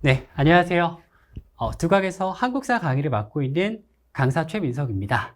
네, 안녕하세요. 두각에서 한국사 강의를 맡고 있는 강사 최민석입니다.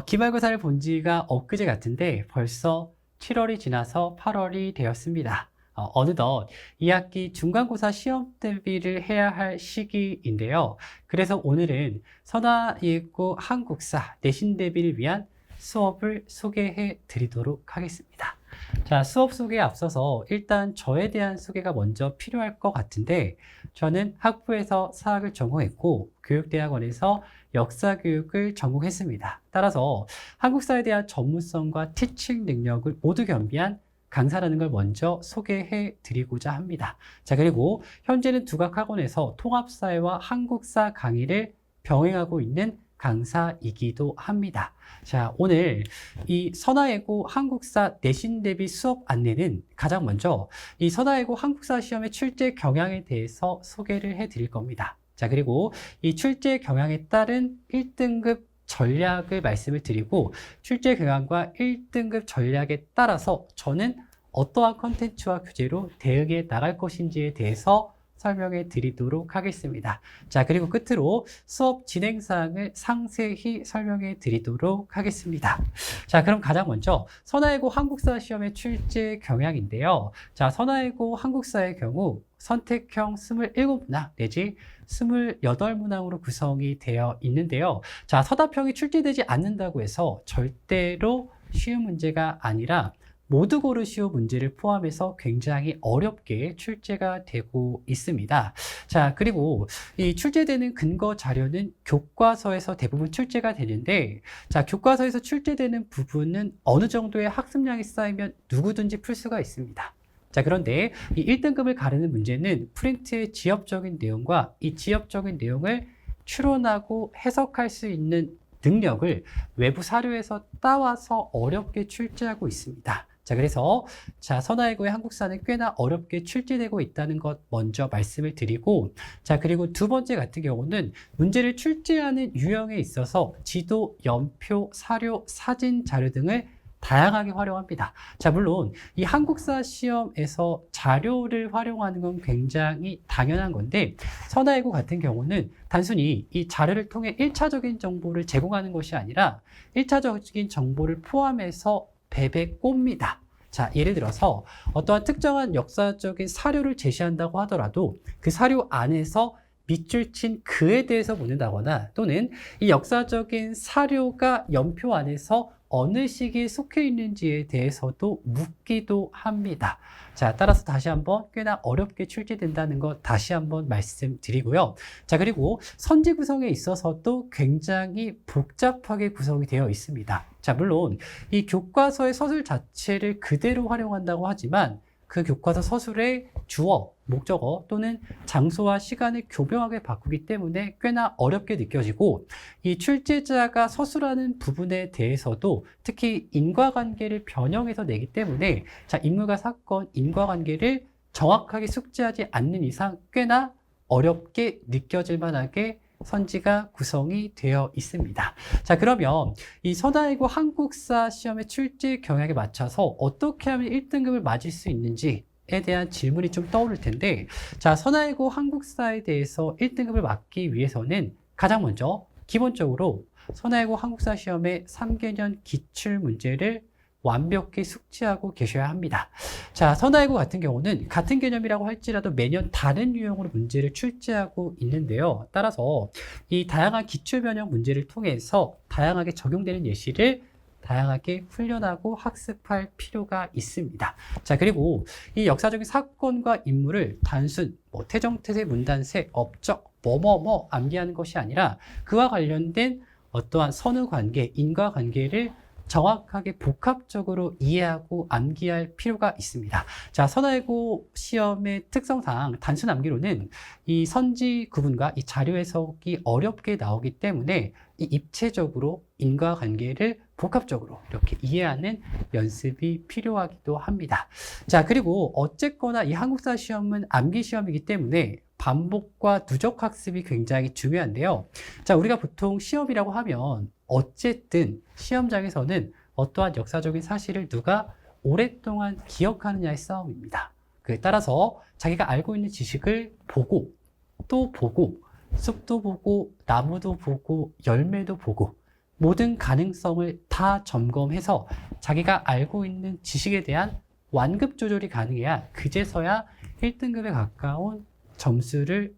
기말고사를 본 지가 엊그제 같은데 벌써 7월이 지나서 8월이 되었습니다. 어느덧 2학기 중간고사 시험 대비를 해야 할 시기인데요. 그래서 오늘은 선화예고 한국사 내신 대비를 위한 수업을 소개해 드리도록 하겠습니다. 자, 수업 소개에 앞서서 일단 저에 대한 소개가 먼저 필요할 것 같은데, 저는 학부에서 사학을 전공했고 교육대학원에서 역사교육을 전공했습니다. 따라서 한국사에 대한 전문성과 티칭 능력을 모두 겸비한 강사라는 걸 먼저 소개해 드리고자 합니다. 자, 그리고 현재는 두각학원에서 통합사회와 한국사 강의를 병행하고 있는 강사이기도 합니다. 자, 오늘 이 선화예고 한국사 내신 대비 수업 안내는 가장 먼저 이 선화예고 한국사 시험의 출제 경향에 대해서 소개를 해 드릴 겁니다. 자, 그리고 이 출제 경향에 따른 1등급 전략을 말씀을 드리고, 출제 경향과 1등급 전략에 따라서 저는 어떠한 컨텐츠와 교재로 대응해 나갈 것인지에 대해서 설명해 드리도록 하겠습니다. 자, 그리고 끝으로 수업 진행 사항을 상세히 설명해 드리도록 하겠습니다. 자, 그럼 가장 먼저 선화예고 한국사 시험의 출제 경향인데요. 자, 선화예고 한국사의 경우 선택형 27문항 내지 28문항으로 구성이 되어 있는데요. 자, 서답형이 출제되지 않는다고 해서 절대로 쉬운 문제가 아니라 모두 고르시오 문제를 포함해서 굉장히 어렵게 출제가 되고 있습니다. 자, 그리고 이 출제되는 근거 자료는 교과서에서 대부분 출제가 되는데, 자, 교과서에서 출제되는 부분은 어느 정도의 학습량이 쌓이면 누구든지 풀 수가 있습니다. 자, 그런데 이 1등급을 가르는 문제는 프린트의 지엽적인 내용과 이 지엽적인 내용을 추론하고 해석할 수 있는 능력을 외부 사료에서 따와서 어렵게 출제하고 있습니다. 자, 그래서 선화예고의 한국사는 꽤나 어렵게 출제되고 있다는 것 먼저 말씀을 드리고, 자, 그리고 두 번째 같은 경우는 문제를 출제하는 유형에 있어서 지도, 연표, 사료, 사진, 자료 등을 다양하게 활용합니다. 자, 물론 이 한국사 시험에서 자료를 활용하는 건 굉장히 당연한 건데, 선화예고 같은 경우는 단순히 이 자료를 통해 1차적인 정보를 제공하는 것이 아니라 1차적인 정보를 포함해서 베베 꼽니다. 자, 예를 들어서 어떠한 특정한 역사적인 사료를 제시한다고 하더라도 그 사료 안에서 밑줄 친 글에 대해서 묻는다거나, 또는 이 역사적인 사료가 연표 안에서 어느 시기에 속해 있는지에 대해서도 묻기도 합니다. 자, 따라서 다시 한번 꽤나 어렵게 출제된다는 것 다시 한번 말씀드리고요. 자, 그리고 선지 구성에 있어서도 굉장히 복잡하게 구성이 되어 있습니다. 자, 물론 이 교과서의 서술 자체를 그대로 활용한다고 하지만 그 교과서 서술의 주어, 목적어 또는 장소와 시간을 교묘하게 바꾸기 때문에 꽤나 어렵게 느껴지고, 이 출제자가 서술하는 부분에 대해서도 특히 인과관계를 변형해서 내기 때문에, 자, 인물과 사건, 인과관계를 정확하게 숙지하지 않는 이상 꽤나 어렵게 느껴질 만하게 선지가 구성이 되어 있습니다. 자, 그러면 이 선화예고 한국사 시험의 출제 경향에 맞춰서 어떻게 하면 1등급을 맞을 수 있는지에 대한 질문이 좀 떠오를 텐데, 자, 선화예고 한국사에 대해서 1등급을 맞기 위해서는 가장 먼저 기본적으로 선화예고 한국사 시험의 3개년 기출문제를 완벽히 숙지하고 계셔야 합니다. 자, 선화예고 같은 경우는 같은 개념이라고 할지라도 매년 다른 유형으로 문제를 출제하고 있는데요. 따라서 이 다양한 기출 변형 문제를 통해서 다양하게 적용되는 예시를 다양하게 훈련하고 학습할 필요가 있습니다. 자, 그리고 이 역사적인 사건과 인물을 단순 태정태세, 문단세, 업적, 뭐뭐뭐 암기하는 것이 아니라 그와 관련된 어떠한 선후관계, 인과관계를 정확하게 복합적으로 이해하고 암기할 필요가 있습니다. 자, 선화예고 시험의 특성상 단순 암기로는 이 선지 구분과 이 자료 해석이 어렵게 나오기 때문에 이 입체적으로 인과관계를 복합적으로 이렇게 이해하는 연습이 필요하기도 합니다. 자, 그리고 어쨌거나 이 한국사 시험은 암기 시험이기 때문에 반복과 누적 학습이 굉장히 중요한데요. 자, 우리가 보통 시험이라고 하면 어쨌든 시험장에서는 어떠한 역사적인 사실을 누가 오랫동안 기억하느냐의 싸움입니다. 그에 따라서 자기가 알고 있는 지식을 보고 꽃도 보고 숲도 보고 나무도 보고 열매도 보고 모든 가능성을 다 점검해서 자기가 알고 있는 지식에 대한 완급 조절이 가능해야 그제서야 1등급에 가까운 점수를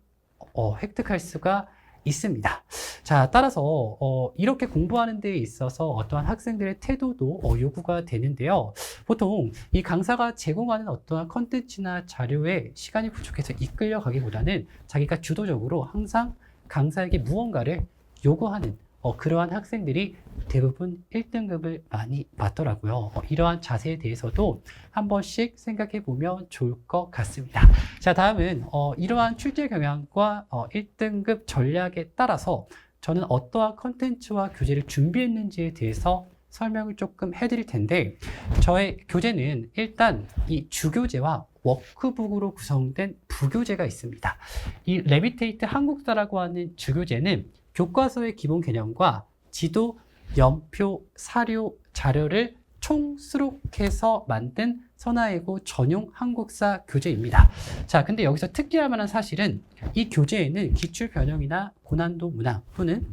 획득할 수가 있습니다. 자, 따라서 이렇게 공부하는 데 있어서 어떠한 학생들의 태도도 요구가 되는데요. 보통 이 강사가 제공하는 어떠한 컨텐츠나 자료에 시간이 부족해서 이끌려가기보다는 자기가 주도적으로 항상 강사에게 무언가를 요구하는 그러한 학생들이 대부분 1등급을 많이 받더라고요. 이러한 자세에 대해서도 한 번씩 생각해 보면 좋을 것 같습니다. 자, 다음은 이러한 출제 경향과 1등급 전략에 따라서 저는 어떠한 컨텐츠와 교재를 준비했는지에 대해서 설명을 조금 해드릴 텐데, 저의 교재는 일단 이 주교재와 워크북으로 구성된 부교재가 있습니다. 이 레비테이트 한국사라고 하는 주교재는 교과서의 기본 개념과 지도, 연표, 사료, 자료를 총수록해서 만든 선화예고 전용 한국사 교재입니다. 자, 근데 여기서 특이할 만한 사실은 이 교재에는 기출 변형이나 고난도 문항 또는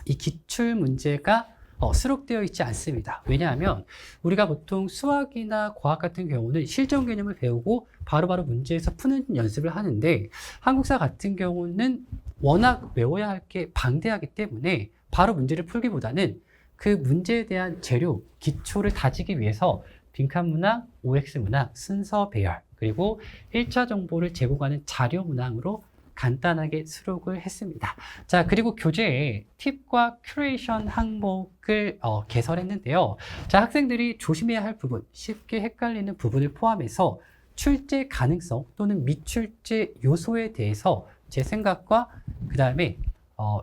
이 기출 문제가 수록되어 있지 않습니다. 왜냐하면 우리가 보통 수학이나 과학 같은 경우는 실전 개념을 배우고 바로바로 문제에서 푸는 연습을 하는데, 한국사 같은 경우는 워낙 외워야 할 게 방대하기 때문에 바로 문제를 풀기보다는 그 문제에 대한 재료, 기초를 다지기 위해서 빈칸 문항, OX 문항, 순서 배열, 그리고 1차 정보를 제공하는 자료 문항으로 간단하게 수록을 했습니다. 자, 그리고 교재에 팁과 큐레이션 항목을 개설했는데요. 자, 학생들이 조심해야 할 부분, 쉽게 헷갈리는 부분을 포함해서 출제 가능성 또는 미출제 요소에 대해서 제 생각과 그 다음에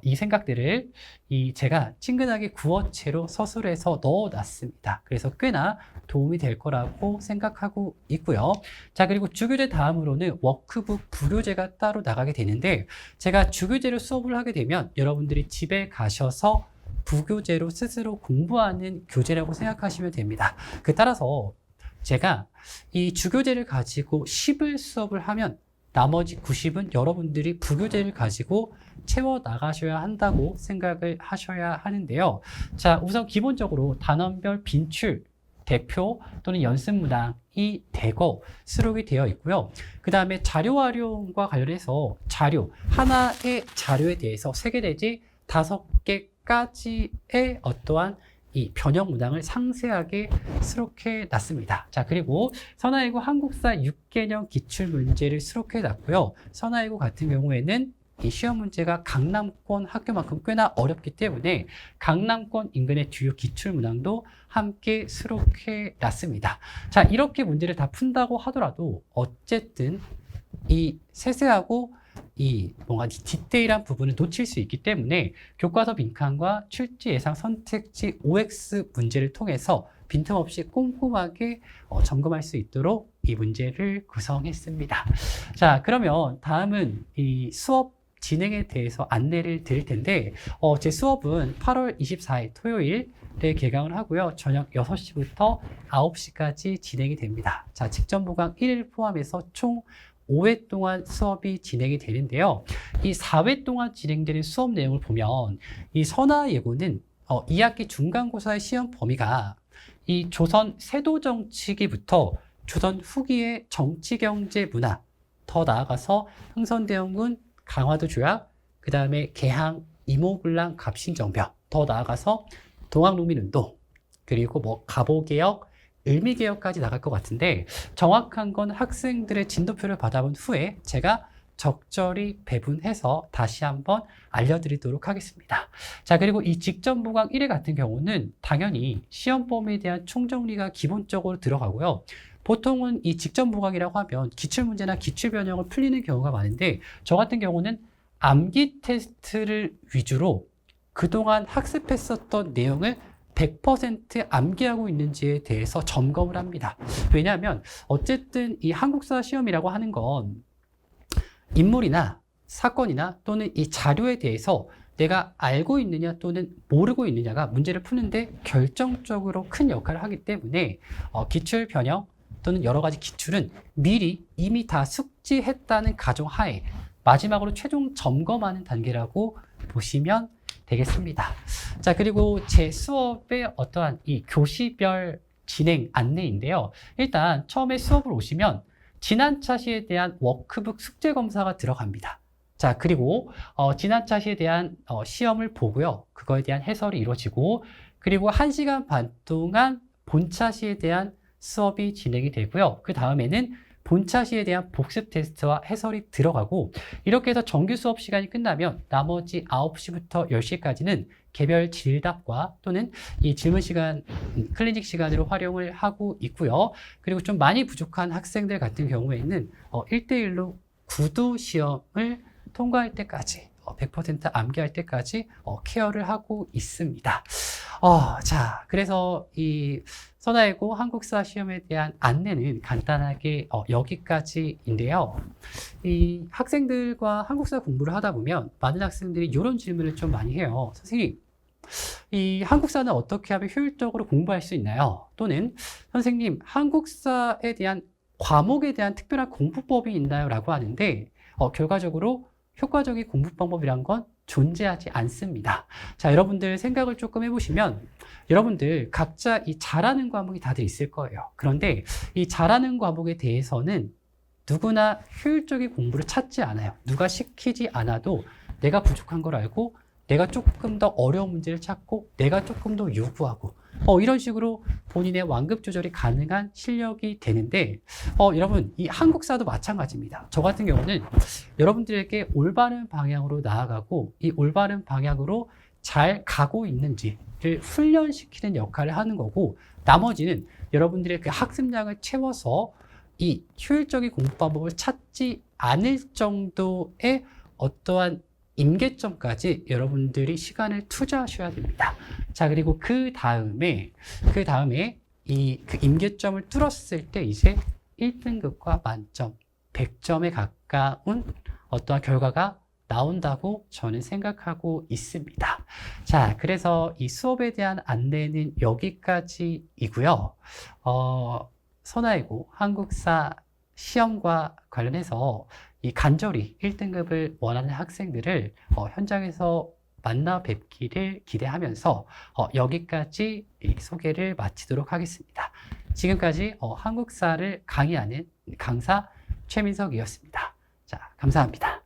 이 생각들을 제가 친근하게 구어체로 서술해서 넣어놨습니다. 그래서 꽤나 도움이 될 거라고 생각하고 있고요. 자, 그리고 주교재 다음으로는 워크북 부교재가 따로 나가게 되는데, 제가 주교재로 수업을 하게 되면 여러분들이 집에 가셔서 부교재로 스스로 공부하는 교재라고 생각하시면 됩니다. 따라서 제가 이 주교재를 가지고 10을 수업을 하면 나머지 90은 여러분들이 부교재를 가지고 채워 나가셔야 한다고 생각을 하셔야 하는데요. 자, 우선 기본적으로 단원별 빈출, 대표 또는 연습 문항이 대거 수록이 되어 있고요. 그 다음에 자료 활용과 관련해서 자료, 하나의 자료에 대해서 3개 내지 5개까지의 어떠한 이 변형 문항을 상세하게 수록해 놨습니다. 자, 그리고 선화예고 한국사 6개년 기출 문제를 수록해 놨고요. 선화예고 같은 경우에는 이 시험 문제가 강남권 학교만큼 꽤나 어렵기 때문에 강남권 인근의 주요 기출 문항도 함께 수록해 놨습니다. 자, 이렇게 문제를 다 푼다고 하더라도 어쨌든 이 세세하고 뭔가 디테일한 부분을 놓칠 수 있기 때문에 교과서 빈칸과 출제 예상 선택지 OX 문제를 통해서 빈틈없이 꼼꼼하게 점검할 수 있도록 이 문제를 구성했습니다. 자, 그러면 다음은 이 수업 진행에 대해서 안내를 드릴 텐데, 제 수업은 8월 24일 토요일에 개강을 하고요. 저녁 6시부터 9시까지 진행이 됩니다. 자, 직전 보강 1일 포함해서 총 5회 동안 수업이 진행이 되는데요. 이 4회 동안 진행되는 수업 내용을 보면 이 선화예고는 2학기 중간고사의 시험 범위가 이 조선 세도정치기부터 조선 후기의 정치경제 문화, 더 나아가서 흥선대원군 강화도 조약, 그 다음에 개항, 이모군란 갑신정변, 더 나아가서 동학농민운동, 그리고 뭐 갑오개혁, 을미개혁까지 나갈 것 같은데, 정확한 건 학생들의 진도표를 받아본 후에 제가 적절히 배분해서 다시 한번 알려드리도록 하겠습니다. 자, 그리고 이 직전 보강 1회 같은 경우는 당연히 시험 범위에 대한 총정리가 기본적으로 들어가고요. 보통은 이 직전 보강이라고 하면 기출문제나 기출변형을 풀리는 경우가 많은데, 저 같은 경우는 암기 테스트를 위주로 그동안 학습했었던 내용을 100% 암기하고 있는지에 대해서 점검을 합니다. 왜냐하면 어쨌든 이 한국사 시험이라고 하는 건 인물이나 사건이나 또는 이 자료에 대해서 내가 알고 있느냐 또는 모르고 있느냐가 문제를 푸는데 결정적으로 큰 역할을 하기 때문에 기출 변형 또는 여러 가지 기출은 미리 이미 다 숙지했다는 가정하에 마지막으로 최종 점검하는 단계라고 보시면 되겠습니다. 자, 그리고 제 수업의 어떠한 이 교시별 진행 안내인데요. 일단 처음에 수업을 오시면 지난차 시에 대한 워크북 숙제 검사가 들어갑니다. 자, 그리고 지난차 시에 대한 시험을 보고요. 그거에 대한 해설이 이루어지고, 그리고 1시간 반 동안 본차 시에 대한 수업이 진행이 되고요. 그 다음에는 본차 시에 대한 복습 테스트와 해설이 들어가고, 이렇게 해서 정규 수업 시간이 끝나면 나머지 9시부터 10시까지는 개별 질답과 또는 이 질문 시간, 클리닉 시간으로 활용을 하고 있고요. 그리고 좀 많이 부족한 학생들 같은 경우에는 1대1로 구두 시험을 통과할 때까지 100% 암기할 때까지 케어를 하고 있습니다. 자, 그래서 이 선화예고 한국사 시험에 대한 안내는 간단하게 여기까지인데요. 이 학생들과 한국사 공부를 하다 보면 많은 학생들이 이런 질문을 좀 많이 해요. 선생님, 이 한국사는 어떻게 하면 효율적으로 공부할 수 있나요? 또는 선생님, 한국사에 대한 과목에 대한 특별한 공부법이 있나요? 라고 하는데 결과적으로 효과적인 공부 방법이란 건 존재하지 않습니다. 자, 여러분들 생각을 조금 해보시면 여러분들 각자 이 잘하는 과목이 다들 있을 거예요. 그런데 이 잘하는 과목에 대해서는 누구나 효율적인 공부를 찾지 않아요. 누가 시키지 않아도 내가 부족한 걸 알고 내가 조금 더 어려운 문제를 찾고 내가 조금 더 요구하고 이런 식으로 본인의 완급 조절이 가능한 실력이 되는데 여러분 이 한국사도 마찬가지입니다. 저 같은 경우는 여러분들에게 올바른 방향으로 나아가고 이 올바른 방향으로 잘 가고 있는지를 훈련시키는 역할을 하는 거고, 나머지는 여러분들의 그 학습량을 채워서 이 효율적인 공부 방법을 찾지 않을 정도의 어떠한 임계점까지 여러분들이 시간을 투자하셔야 됩니다. 자, 그리고 그 다음에 그 임계점을 뚫었을 때 이제 1등급과 만점, 100점에 가까운 어떠한 결과가 나온다고 저는 생각하고 있습니다. 자, 그래서 이 수업에 대한 안내는 여기까지이고요. 선화예고 한국사 시험과 관련해서 이 간절히 1등급을 원하는 학생들을 현장에서 만나 뵙기를 기대하면서 여기까지 소개를 마치도록 하겠습니다. 지금까지 한국사를 강의하는 강사 최민석이었습니다. 자, 감사합니다.